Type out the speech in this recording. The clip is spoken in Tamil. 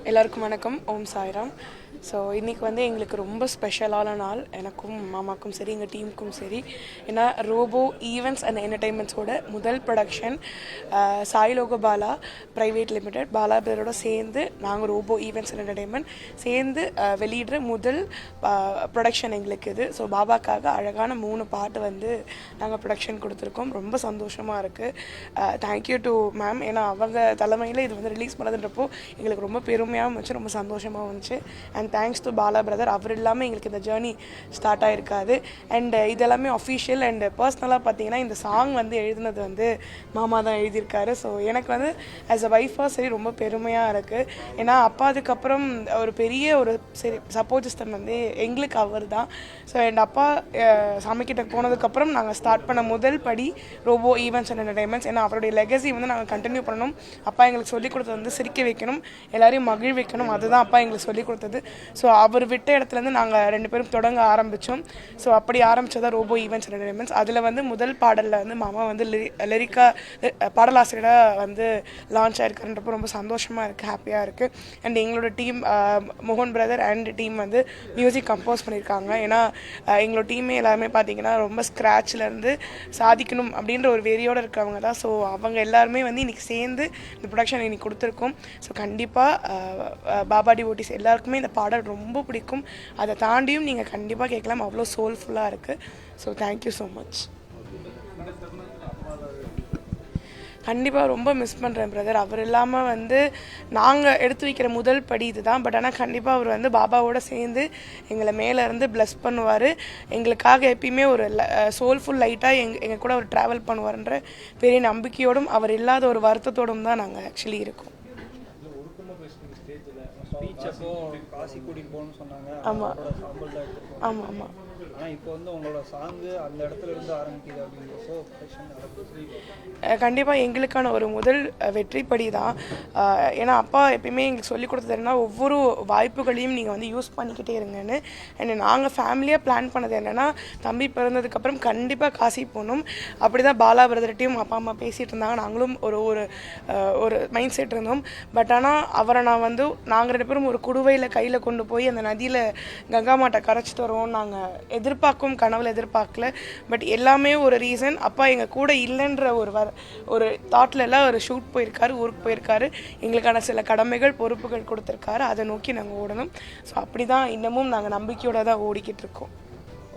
எல்லாருக்கும் வணக்கம். ஓம் சாய்ராம். ஸோ இன்றைக்கி வந்து எங்களுக்கு ரொம்ப ஸ்பெஷலான நாள், எனக்கும் மாமாக்கும் சரி எங்கள் டீமுக்கும் சரி. ஏன்னா ரோபோ ஈவெண்ட்ஸ் அண்ட் என்டர்டெயின்மெண்ட்ஸோட முதல் ப்ரொடக்ஷன் சாய்லோக பாலா ப்ரைவேட் லிமிடெட் பாலா பேரோட சேர்ந்து நாங்கள் ரோபோ ஈவெண்ட்ஸ் அண்ட் என்டர்டெயின்மெண்ட் சேர்ந்து வெளியிடுற முதல் ப்ரொடக்ஷன் எங்களுக்கு இது. ஸோ பாபாக்காக அழகான 3 பாட்டு வந்து நாங்கள் ப்ரொடக்ஷன் கொடுத்துருக்கோம். ரொம்ப சந்தோஷமாக இருக்குது. Thank you to ma'am. ஏன்னா அவங்க தலைமையில் இது வந்து ரிலீஸ் பண்ணதுன்றப்போ எங்களுக்கு ரொம்ப பெருமையாகவும் இருந்துச்சு, ரொம்ப சந்தோஷமாகவும் இருந்துச்சு. And thanks to Bala brother. அவர் இல்லாமல் எங்களுக்கு இந்த ஜேர்னி ஸ்டார்ட் ஆகிருக்காது. அண்ட் இதெல்லாமே அஃபிஷியல். அண்ட் பர்சனலாக பார்த்தீங்கன்னா இந்த சாங் வந்து எழுதினது வந்து மாமா தான் எழுதியிருக்காரு. ஸோ எனக்கு வந்து ஆஸ் அ ஒய்ஃபாக சரி ரொம்ப பெருமையாக இருக்குது. ஏன்னா அப்பாதுக்கப்புறம் ஒரு பெரிய ஒரு சரி சப்போர்ட் சிஸ்டம் வந்து எங்களுக்கு அவர் தான். ஸோ என் அப்பா சாமிக்கிட்ட போனதுக்கப்புறம் நாங்கள் ஸ்டார்ட் பண்ண முதல் படி ரோபோ ஈவெண்ட்ஸ் அண்ட் என்டர்டெயின்மெண்ட்ஸ். ஏன்னா அவருடைய லெகசி வந்து நாங்கள் கண்டினியூ பண்ணணும். அப்பா எங்களுக்கு சொல்லிக் கொடுத்தது வந்து சிரிக்க வைக்கணும், எல்லாரையும் மகிழ் வைக்கணும். அதுதான் அப்பா எங்களுக்கு சொல்லிக் கொடுத்தது. ஸோ அவர் விட்ட இடத்துலேருந்து நாங்கள் 2 பேரும் தொடங்க ஆரம்பித்தோம். ஸோ அப்படி ஆரம்பித்ததான் ரோபோ ஈவெண்ட்ஸ் அண்ட் என்டர்டெயின்மெண்ட்ஸ். அதில் வந்து முதல் பாடலில் வந்து மாமா வந்து லிரிக்கா பாடலாசிரியராக வந்து லான்ச் ஆகிருக்காருன்றப்போ ரொம்ப சந்தோஷமாக இருக்குது, ஹாப்பியாக இருக்குது. அண்ட் எங்களோட டீம் மோகன் பிரதர் அண்ட் டீம் வந்து மியூசிக் கம்போஸ் பண்ணியிருக்காங்க. ஏன்னா எங்களோட டீமே எல்லாருமே பார்த்தீங்கன்னா ரொம்ப ஸ்க்ராட்ச்லேருந்து சாதிக்கணும் அப்படின்ற ஒரு வெறியோடு இருக்கிறவங்க தான். ஸோ அவங்க எல்லாருமே வந்து இன்றைக்கி சேர்ந்து இந்த ப்ரொடக்ஷன் இன்றைக்கி கொடுத்துருக்கோம். ஸோ கண்டிப்பாக பாபா டிவோட்டிஸ் எல்லாருக்குமே இந்த பாடல் ரொம்ப பிடிக்கும். அதை தாண்டியும் நீங்கள் கண்டிப்பாக கேட்கலாம், அவ்வளோ சோல்ஃபுல்லாக இருக்குது. So thank you so much. கண்டிப்பாக ரொம்ப மிஸ் பண்ணுறேன் பிரதர். அவர் இல்லாமல் வந்து நாங்கள் எடுத்து வைக்கிற முதல் படி இது தான். பட் ஆனால் கண்டிப்பாக அவர் வந்து பாபாவோடு சேர்ந்து எங்களை மேலேருந்து ப்ளஸ் பண்ணுவார். எங்களுக்காக எப்பயுமே ஒரு சோல்ஃபுல் லைட்டாக எங்கள் கூட அவர் ட்ராவல் பண்ணுவார்ன்ற பெரிய நம்பிக்கையோடும் அவர் இல்லாத ஒரு வருத்தத்தோடும் தான் நாங்கள் ஆக்சுவலி இருக்கோம். ஆமாம் ஆமாம் ஆமாம். ஆனால் இப்போ வந்து உங்களோட சாங்கு அந்த இடத்துல இருந்து ஆரம்பிக்குது அப்படிங்கிறப்போ கண்டிப்பாக எங்களுக்கான ஒரு முதல் வெற்றிப்படி தான். ஏன்னா அப்பா எப்பயுமே எங்களுக்கு சொல்லிக் கொடுத்தது ஒவ்வொரு வாய்ப்புகளையும் நீங்கள் வந்து யூஸ் பண்ணிக்கிட்டே இருங்கன்னு. அண்ட் நாங்கள் ஃபேமிலியாக பிளான் பண்ணது என்னென்னா, தம்பி பிறந்ததுக்கப்புறம் கண்டிப்பாக காசி போகணும். அப்படி தான் பாலா பிரதர்கிட்டையும் அப்பா அம்மா பேசிகிட்டு இருந்தாங்க. நாங்களும் ஒரு ஒரு மைண்ட் செட் இருந்தோம். பட் ஆனால் அவரை நான் வந்து நாங்கள் 2 பேரும் ஒரு குடுவையில் கையில் கொண்டு போய் அந்த நதியில் கங்கா மாட்டை கரைச்சிட்டு வருவோம். நாங்கள் எதிர்பார்க்கும் கனவுல எதிர்பார்க்கல. பட் எல்லாமே ஒரு ரீசன், அப்பா எங்கள் கூட இல்லைன்ற ஒரு தாட்டில் எல்லாம் ஒரு ஷூட் போயிருக்காரு, ஊருக்கு போயிருக்காரு. எங்களுக்கான சில கடமைகள் பொறுப்புகள் கொடுத்துருக்காரு. அதை நோக்கி நாங்கள் ஓடணும். ஸோ அப்படி தான் இன்னமும் நாங்கள் நம்பிக்கையோடு தான் ஓடிக்கிட்டு இருக்கோம்.